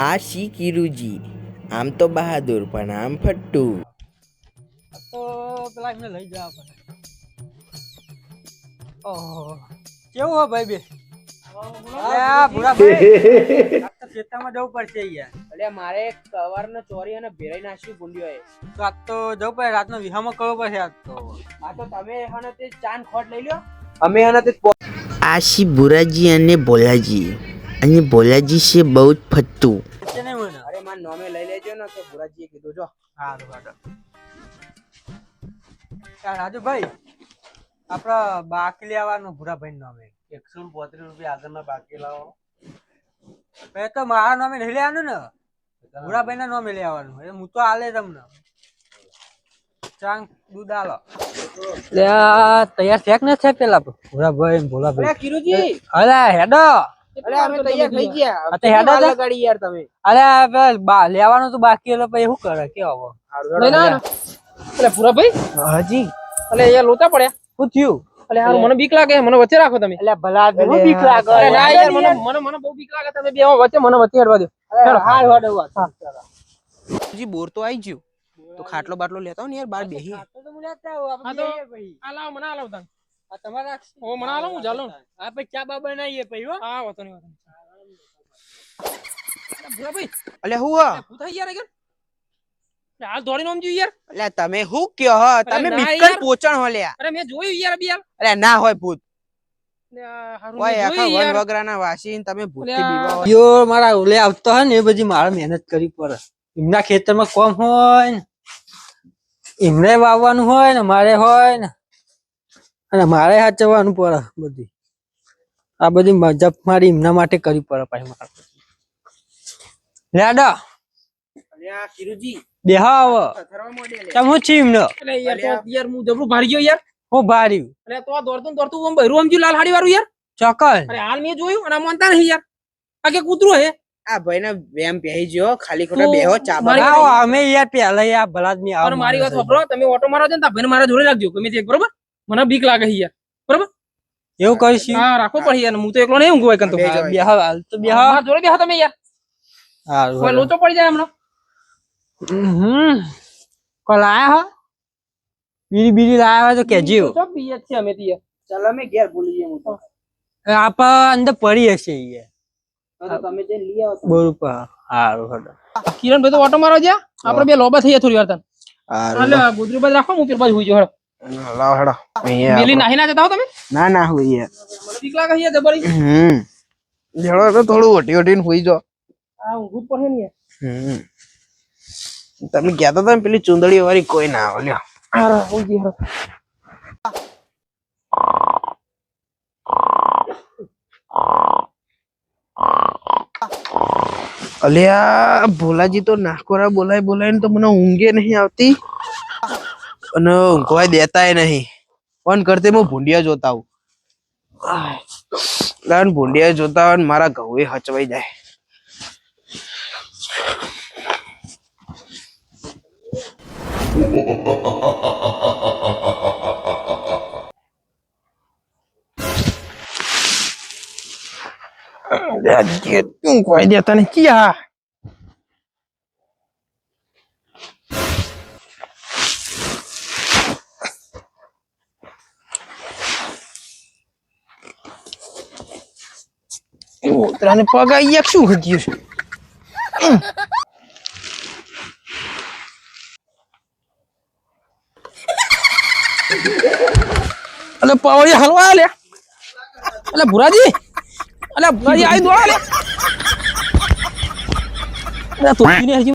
આ શી કિરુજી, આમ તો બહાદુર પણ આમ ફટ્ટુ. તો પેલા એમને લઈ જવા પડે. ઓહો કેવું હો ભાઈ બે? ખેતરમાં જવું પડશે યાર. એટલે મારે કવારનો ચોરી અને ભેરાઈ નાખ્યું ભૂંડ્યો એ. તો આજ તો જવું પડે, રાતનો વિહામાં કરવો પડશે આજ તો. આ તો તમે હને તે ચાન ખોટ લઈ લ્યો, અમે હને તે આ શી બુરાજી અને બોલાજી, અને બોલાજી છે બહુ જ ફટ્ટુ. અરે માર નોમે લઈ લેજો ને કે ભુરાજીએ કીધું જો. હારું હારું. રાજુભાઈ આપડા બાકી લેવાનું ભૂરાભાઈ નામે 135 રૂપિયા આગળના બાકી લાવો. એ તો મારા નામે નહીં લેવાનું ને, ભૂરાભાઈ ના નામે લેવાનું. એ હું તો આલે તમને ચાંગ દૂધ આલો. તૈયાર છે કે ન છે પેલા ભૂરાભાઈ ભોલાભાઈ? અરે કિરુજી, અરે હેડો. અરે અમે તૈયાર થઈ ગયા. આ તો હેડો લગાડી યાર તમે. અરે લેવાનું તો બાકી એટલે પછી શું કરે કેવો? અરે ભૂરાભાઈ હાજી. અલે યાર લોતા પડ્યા. શું થયું? અલે હારું મને બીક લાગે, મને વચ્ચે રાખો તમે. એટલે ભલા હું બીક લાગે? અરે ના યાર મને બહુ બીક લાગે, તમે બે વચ્ચે મને વચ્ચે હેડવા દો. હાર હડો વાત. જી બોર તો આવી ગયો, તો ખાટલો બાટલો લેતા હો ને યાર, બાર બેહી. તો હું લેતા આવું આપણે ભાઈ. આ લાવ મને આ લાવ તન. આ તમારા રાખશે. ઓ મને આ લાવ હું ચાલો. આ પછી ચા બા બનાવીએ પછી હો. હા વાતો નહીં વાતો. ભૂરાભાઈ અલે હું હા પૂછા યાર આગળ હાલ દોડીને આમ જોઈ યાર. એટલે તમે શું કયો હો? તમે બીકલ પોચણ હો લ્યા. અરે મેં જોયું યાર બી યાર. અરે ના હોય ભૂત, હારું ઓય મેં આખા જોયું યાર. વન વગરાના વાસીને તમે ભૂતથી અલ્યા. બીવા હોય. યો મારા ઓલે આવતો હોય ને એ બધી મારે મહેનત કરવી પડે. એમના ખેતરમાં કોમ હોય ને એમને વાવવાનું હોય ને મારે હોય ને, અને મારે સાચવવાનું પડે બધી. આ બધી મજાક મારી એમના માટે કરવી પડે પાછી મારે. લેડા અલ્યા કિરુજી બેહા આવો. થરવા મોડે લે. તમે શું છે એમને? અલે યાર તો યાર હું જબરું ભાડી ગયો યાર. હું ભાર્યું અલે તો આ દોડતું આમ બહેરું આમ જ્યું લાલ હાડી વાળું યાર. ચોકલ. અરે હાલ મેં જોયું અને આ માનતા નહીં યાર. આ કે કૂતરું હે. આ ભાઈને વેમ પહેરી ગયો, ખાલી ખોટા તો બેહો ચા મારી આવો અમે યાર પેલા યાર ભલા આદમી આવો. અને મારી વાત સાંભળો, તમે ઓટો મારો છો ને ભાઈને મારા જોડે રાખજો ગમે તે, બરોબર? મને બીક લાગે છે યાર, બરોબર? એવું કરીશું. હા રાખવો પડે યાર, હું તો એકલો નહીં ઊંઘું એકન તો. બેહા હાલ તો બેહા. મારા જોડે બેહો તમે યાર. કોઈ હારું લોચો પડી જાય હમણાં. કોઈ લાયા હો? બીડી લાયા હોય તો કેજો. તો પીએ જ છે અમે તો યાર. ચાલ અમે ઘેર ભૂલી જઈએ. હું તો આપ અંદર પડી હશે યાર. તો તમે જે લઈ આવો તો. બરોબર. હારું હડો. કિરણભાઈ તો ઓટો મારો જ્યાં આપણે બે લોબા થઈએ થોડી વાર તને. હારું એટલે ગોદરી બાજુ રાખો, હું પેલી બાજુ હોઈ જાઉં. લાવ હેડો. મેલી નાહી ના જતા હો તમે. ના ના હોઈએ. મને બીક લાગે છે જબરી. જેડો તો થોડું ઓટી ઓટીને હોઈ જો. આ ઊંઘું જ પડે ને યાર. તમે કહેતા હતા ને પેલી ચુંદડી વાળી કોઈ ના આવે લ્યો. હારા ઊંઘી હારો. અલ્યા ભોલાજી તો નાખોરા બોલાય તો મને ઊંઘે નહીં આવતી અને ઊંઘવા દેતાય નહીં. ફોન કરતે હું ભૂંડિયા જોતા હું. ભૂંડિયા જોતા હોય મારા ઘઉં હચવાઈ જાય. ઊંઘવા દેતા નહીં ક્યાં. ઉતરાને પગ આવી શું હત્યું છે? અલે પાવડિયા હલવા લે. અલે ભુરાજી, અલે ભુરાજી આઈ દો લે. અલે તો હરજી